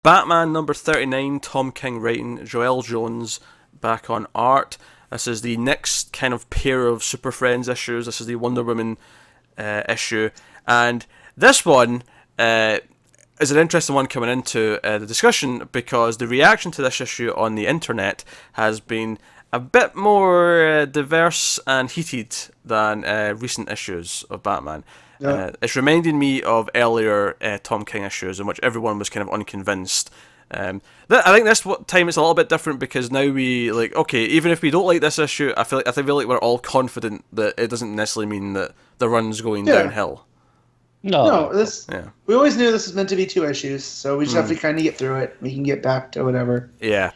Batman number 39, Tom King writing, Joelle Jones back on art. This is the next kind of pair of Super Friends issues. This is the Wonder Woman issue. And this one is an interesting one coming into the discussion because the reaction to this issue on the internet has been a bit more diverse and heated than recent issues of Batman. Yeah. It's reminding me of earlier Tom King issues in which everyone was kind of unconvinced. I think this time it's a little bit different because now we okay, even if we don't like this issue, I feel like we're all confident that it doesn't necessarily mean that the run's going downhill. No, we always knew this was meant to be 2 issues, so we just have to kind of get through it. We can get back to whatever. Yeah,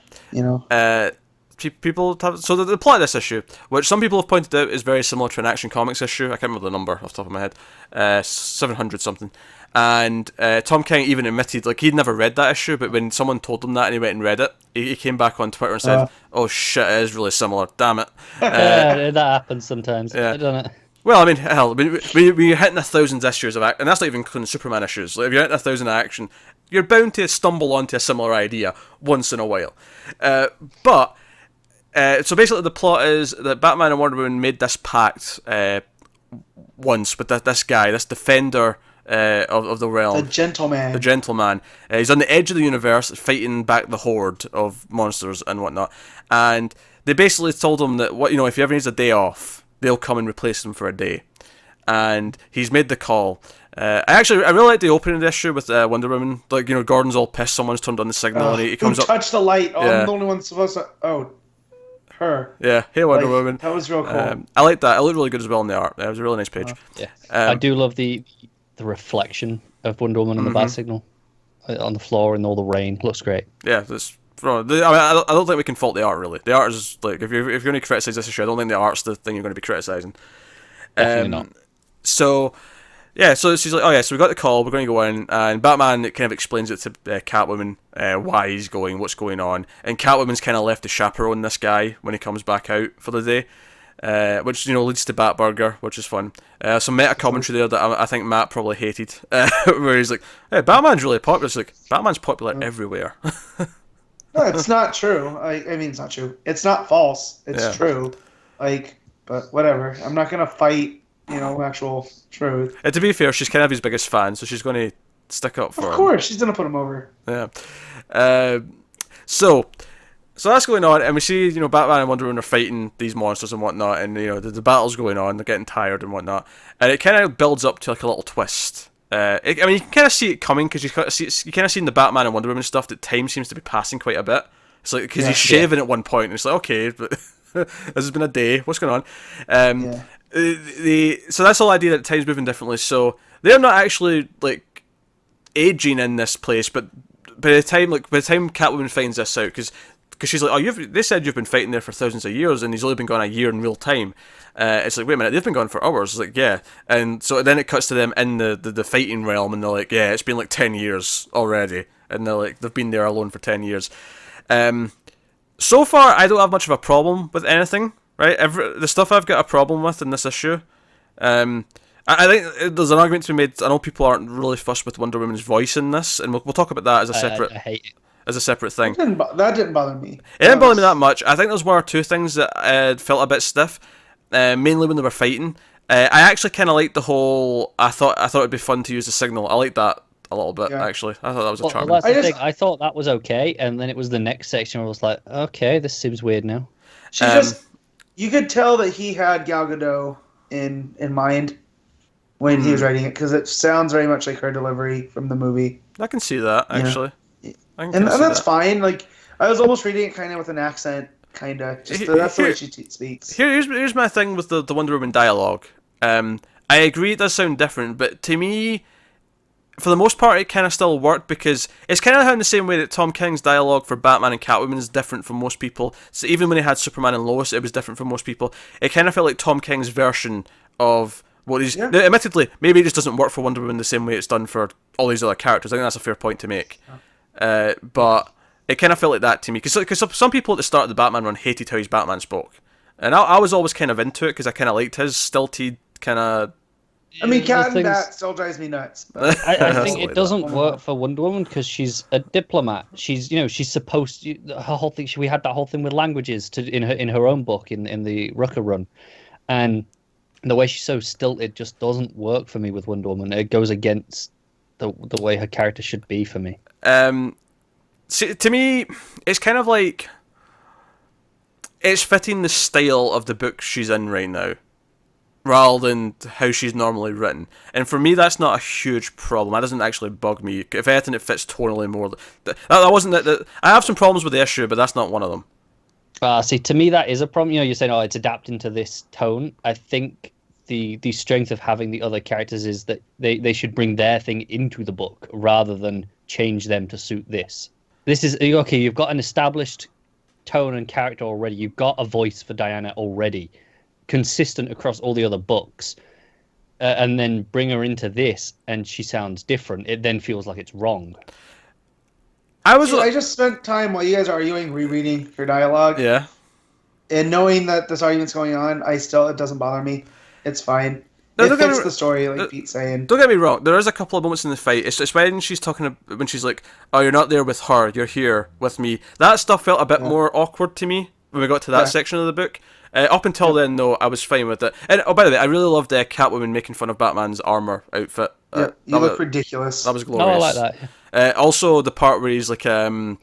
people have, so the plot of this issue, which some people have pointed out is very similar to an Action Comics issue. I can't remember the number off the top of my head, 700 something. And Tom King even admitted he'd never read that issue, but when someone told him that and he went and read it, he came back on Twitter and said, "Oh shit, it is really similar. Damn it." That happens sometimes. Yeah, doesn't it? Well, I mean, hell, we're hitting 1,000 issues of action, and that's not even including Superman issues. If you're hitting 1,000 action, you're bound to stumble onto a similar idea once in a while. So basically the plot is that Batman and Wonder Woman made this pact once with this guy, this defender of the realm. The gentleman. The gentleman. He's on the edge of the universe fighting back the horde of monsters and whatnot. And they basically told him that if he ever needs a day off, they'll come and replace him for a day. And he's made the call. I really like the opening of the issue with Wonder Woman. Gordon's all pissed, someone's turned on the signal and he comes up. Touch the light. Oh, I'm the only one supposed to... her. Yeah, hey Wonder Woman. That was real cool. I like that. It looked really good as well in the art. It was a really nice page. Yeah, I do love the reflection of Wonder Woman on the bat signal on the floor in all the rain. Looks great. Yeah, I don't think we can fault the art really. The art is if you're going to criticize this issue, I don't think the art's the thing you're going to be criticizing. Definitely not. So she's like, oh yeah, so we got the call, we're going to go in, and Batman kind of explains it to Catwoman, why he's going, what's going on, and Catwoman's kind of left to chaperone this guy when he comes back out for the day, which leads to Batburger, which is fun. Some meta commentary there that I think Matt probably hated, where he's like, hey, Batman's really popular. It's like, Batman's popular everywhere. No, it's not true. I mean, it's not true. It's not false. It's true. But whatever. I'm not gonna fight. Actual truth. And to be fair, she's kind of his biggest fan, so she's going to stick up for him. Of course, she's going to put him over. Yeah. So that's going on, and we see, Batman and Wonder Woman are fighting these monsters and whatnot, and, the battle's going on, they're getting tired and whatnot, and it kind of builds up to, a little twist. You can kind of see it coming, because you kind of see in the Batman and Wonder Woman stuff that time seems to be passing quite a bit. It's like, because he's shaving at one point, and it's like, okay, but this has been a day, what's going on? So that's the whole idea that time's moving differently. So they're not actually aging in this place, but by the time Catwoman finds this out, because she's like, they said you've been fighting there for thousands of years, and he's only been gone a year in real time. It's like, wait a minute, they've been gone for hours. It's like, yeah, and so then it cuts to them in the fighting realm, and they're like, yeah, it's been 10 years already, and they're like, they've been there alone for 10 years. So far, I don't have much of a problem with anything. Right, the stuff I've got a problem with in this issue, I think there's an argument to be made. I know people aren't really fussed with Wonder Woman's voice in this, and we'll talk about that as a separate. I hate it. As a separate thing. That didn't bother me. It didn't bother me that much. I think there's one or two things that felt a bit stiff, mainly when they were fighting. I actually kind of liked the whole. I thought it'd be fun to use the signal. I liked that a little bit actually. I thought that was a charming. Well, that's the thing. I thought that was okay, and then it was the next section where I was like, okay, this seems weird now. You could tell that he had Gal Gadot in mind when he was writing it, because it sounds very much like her delivery from the movie. I can see that, actually. And that's fine. I was almost reading it kind of with an accent, kind of. That's the way she speaks. Here's my thing with the Wonder Woman dialogue. I agree it does sound different, but to me, for the most part, it kind of still worked, because it's kind of in the same way that Tom King's dialogue for Batman and Catwoman is different from most people. So even when he had Superman and Lois, it was different from most people. It kind of felt like Tom King's version of what he's... Now, admittedly, maybe it just doesn't work for Wonder Woman the same way it's done for all these other characters. I think that's a fair point to make. But it kind of felt like that to me. Because some people at the start of the Batman run hated how his Batman spoke. And I was always kind of into it, because I kind of liked his stilted kind of I mean, The Cat and things- Bat still drives me nuts. But I think Like it doesn't that. work for Wonder Woman because she's a diplomat. She's she's supposed to. Her whole thing. We had that whole thing with languages in her own book in the Rucker run, and the way she's so stilted just doesn't work for me with Wonder Woman. It goes against the way her character should be for me. See, to me, it's kind of like it's fitting the style of the book she's in right now, rather than how she's normally written. And for me, that's not a huge problem. That doesn't actually bug me. If anything, it fits tonally more. That wasn't that. I have some problems with the issue, but that's not one of them. See, to me, that is a problem. You're saying, oh, it's adapting to this tone. I think the strength of having the other characters is that they should bring their thing into the book rather than change them to suit this. This is okay. You've got an established tone and character already. You've got a voice for Diana already, consistent across all the other books, and then bring her into this, and she sounds different. It then feels like it's wrong. I just spent time while you guys are arguing, rereading your dialogue. Yeah. And knowing that this argument's going on, it doesn't bother me. It's fine. No, It fits the story, like Pete's saying. Don't get me wrong. There is a couple of moments in the fight. It's when she's talking, when she's like, "Oh, you're not there with her. You're here with me." That stuff felt a bit more awkward to me when we got to that section of the book. Up until then, though, I was fine with it. And by the way, I really loved Catwoman making fun of Batman's armor outfit. You look ridiculous. That was glorious. No, I like that. Also, the part where he's like, the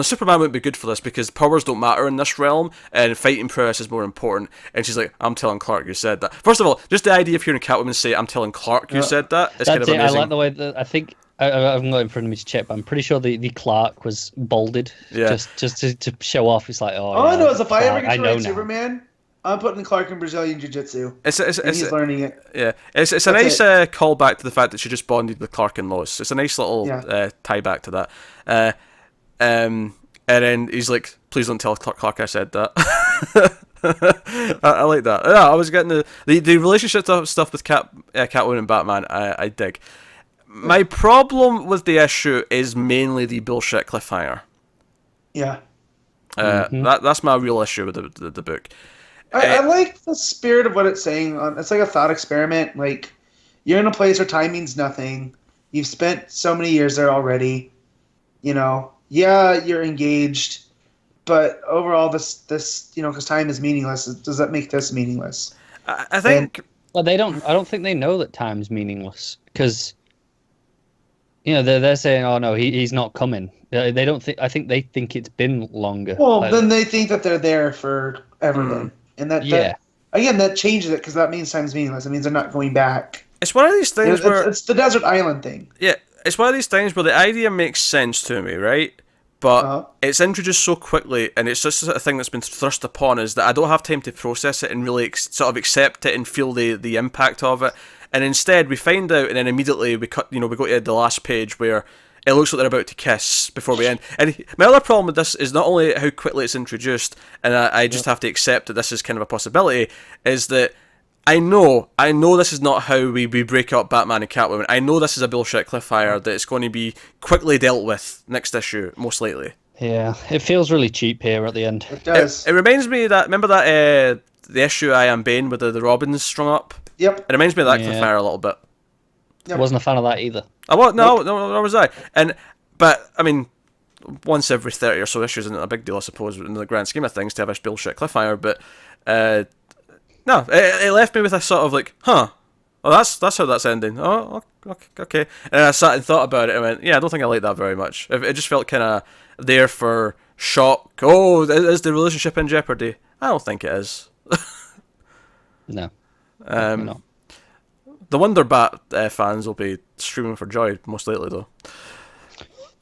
Superman wouldn't be good for this because powers don't matter in this realm and fighting prowess is more important. And she's like, I'm telling Clark you said that. First of all, just the idea of hearing Catwoman say, I'm telling Clark you said that, is kind of amazing. I like the way that I think, I haven't got it in front of me to check, but I'm pretty sure the Clark was bolded just to show off. It's like, all I know is if I ever Clark, get to write Superman, I'm putting Clark in Brazilian Jiu-Jitsu. He's learning it. Yeah, it's a nice callback to the fact that she just bonded with Clark and Lois. It's a nice little tie back to that. And then he's like, please don't tell Clark I said that. I like that. Yeah, I was getting the relationship stuff with Catwoman and Batman. I dig. My problem with the issue is mainly the bullshit cliffhanger. Yeah. That's my real issue with the book. I like the spirit of what it's saying. It's like a thought experiment. Like, you're in a place where time means nothing. You've spent so many years there already. You're engaged, but overall, this because time is meaningless. Does that make this meaningless? I think. Well, they don't. I don't think they know that time's meaningless because, they're saying, "Oh no, he's not coming." They don't think. I think they think it's been longer. Well, then they think that they're there forever. Then, and that changes it because that means time's meaningless. It means they're not going back. It's one of these things where it's the desert island thing. Yeah, it's one of these things where the idea makes sense to me, right? But it's introduced so quickly, and it's just a thing that's been thrust upon us that I don't have time to process it and really sort of accept it and feel the impact of it. And instead, we find out, and then immediately we go to the last page where it looks like they're about to kiss before we end. And my other problem with this is not only how quickly it's introduced, and I just have to accept that this is kind of a possibility, is that I know this is not how we break up Batman and Catwoman. I know this is a bullshit cliffhanger that it's going to be quickly dealt with next issue, most likely. Yeah, it feels really cheap here at the end. It does. It reminds me remember that the issue I Am Bane with the Robins strung up? Yep. It reminds me of that cliffhanger a little bit. Yep. I wasn't a fan of that either. No, was I. But I mean, once every 30 or so issues isn't a big deal, I suppose, in the grand scheme of things, to have a bullshit cliffhanger. But no, it left me with a sort of like, well, that's how that's ending. Oh, okay. And I sat and thought about it and went, yeah, I don't think I like that very much. It just felt kind of there for shock. Oh, is the relationship in jeopardy? I don't think it is. No. Not. The Wonder Bat fans will be screaming for joy most lately, though.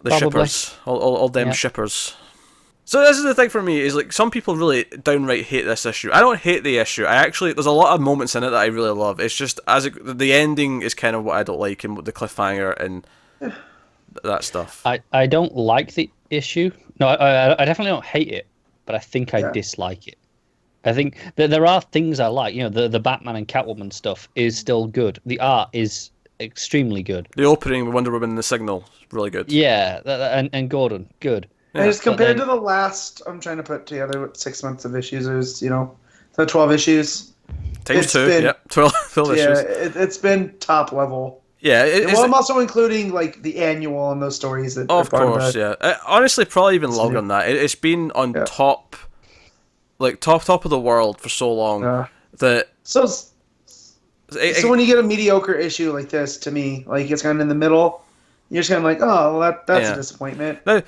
The Probably. shippers, all them shippers. So this is the thing for me, is like some people really downright hate this issue. I don't hate the issue. There's a lot of moments in it that I really love. It's just the ending is kind of what I don't like, and the cliffhanger and that stuff. I don't like the issue. No, I definitely don't hate it, but I think I dislike it. I think that there are things I like. The Batman and Catwoman stuff is still good. The art is extremely good. The opening with Wonder Woman and the Signal, really good. Yeah, and Gordon, good. And just compared to the last, I'm trying to put together 6 months of issues. There's, the 12 issues. Times It's 2, been- yeah, 12 Yeah, issues. it's been top level. Yeah, Well, I'm also including like the annual and those stories that of are part course, of yeah. Honestly, probably even longer new. than that. It's been on Yeah. top, like top of the world for so long that So it, So when you get a mediocre issue like this, to me, like it's kind of in the middle, you're just kind of like, oh, well, that's Yeah. a disappointment. now,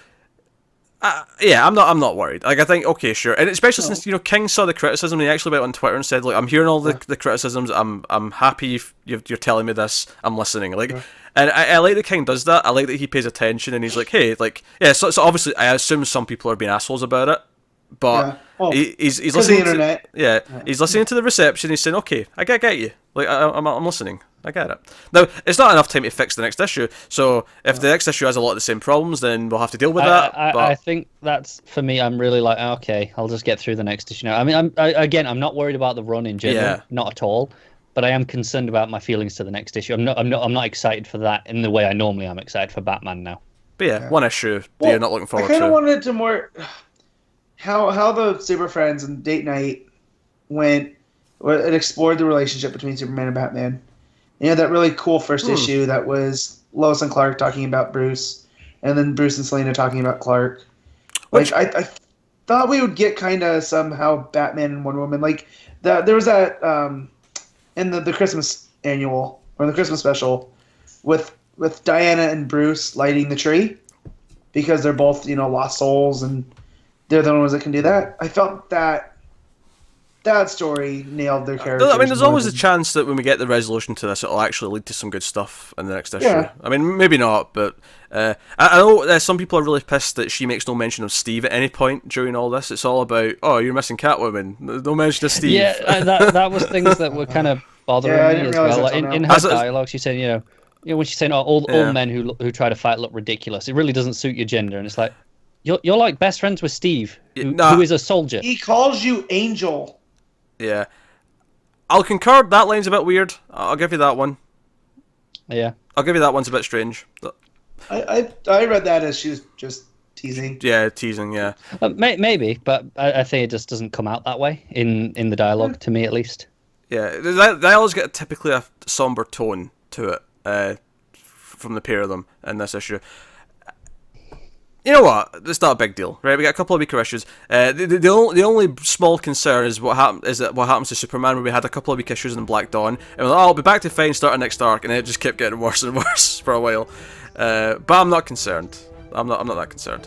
yeah, I'm not worried. Like I think, okay, sure, and especially since King saw the criticism, and he actually went on Twitter and said, "Look, I'm hearing all the criticisms. I'm happy you're telling me this. I'm listening." Like, and I like that King does that. I like that he pays attention and he's like, "Hey, like, yeah." So obviously, I assume some people are being assholes about it, but Well, he's 'cause listening of the internet. he's listening to the reception. He's saying, "Okay, I get you. Like, I'm listening. I get it." Now, it's not enough time to fix the next issue. So if the next issue has a lot of the same problems, then we'll have to deal with that. I think that's, for me, I'm really like, okay, I'll just get through the next issue now. I mean, I'm not worried about the run in general, not at all. But I am concerned about my feelings to the next issue. I'm not excited for that in the way I normally am excited for Batman now. But yeah, one issue that you're not looking forward I kind to. of wanted to more how the Super Friends and Date Night went and explored the relationship between Superman and Batman. You know, that really cool first issue that was Lois and Clark talking about Bruce, and then Bruce and Selena talking about Clark. Like, I thought we would get kind of somehow Batman and Wonder Woman. Like, there was that in the Christmas annual, or the Christmas special, with Diana and Bruce lighting the tree, because they're both, lost souls, and they're the only ones that can do that. I felt that story nailed their characters. I mean, there's always a chance that when we get the resolution to this, it'll actually lead to some good stuff in the next issue. Yeah. I mean, maybe not, but I know some people are really pissed that she makes no mention of Steve at any point during all this. It's all about, oh, you're missing Catwoman. No mention of Steve. Yeah, that was things that were kind of bothering I me didn't as realize well. that Like, till in now. her dialogue, she's saying, when she's saying, "Oh, all men who try to fight look ridiculous," it really doesn't suit your gender, and it's like, you're like best friends with Steve, who is a soldier. He calls you Angel. Yeah. I'll concur, that line's a bit weird. I'll give you that one. Yeah. I'll give you that one's a bit strange. I read that as she was just teasing. Yeah, teasing, yeah. Maybe, but I think it just doesn't come out that way in the dialogue, to me at least. Yeah, they always get typically a somber tone to it from the pair of them in this issue. You know what? It's not a big deal, right? We got a couple of weaker issues. The only small concern is what happens to Superman, where we had a couple of weak issues in Black Dawn, and we're like, oh, I'll be back to fine, start our next arc, and it just kept getting worse and worse for a while. But I'm not concerned. I'm not that concerned.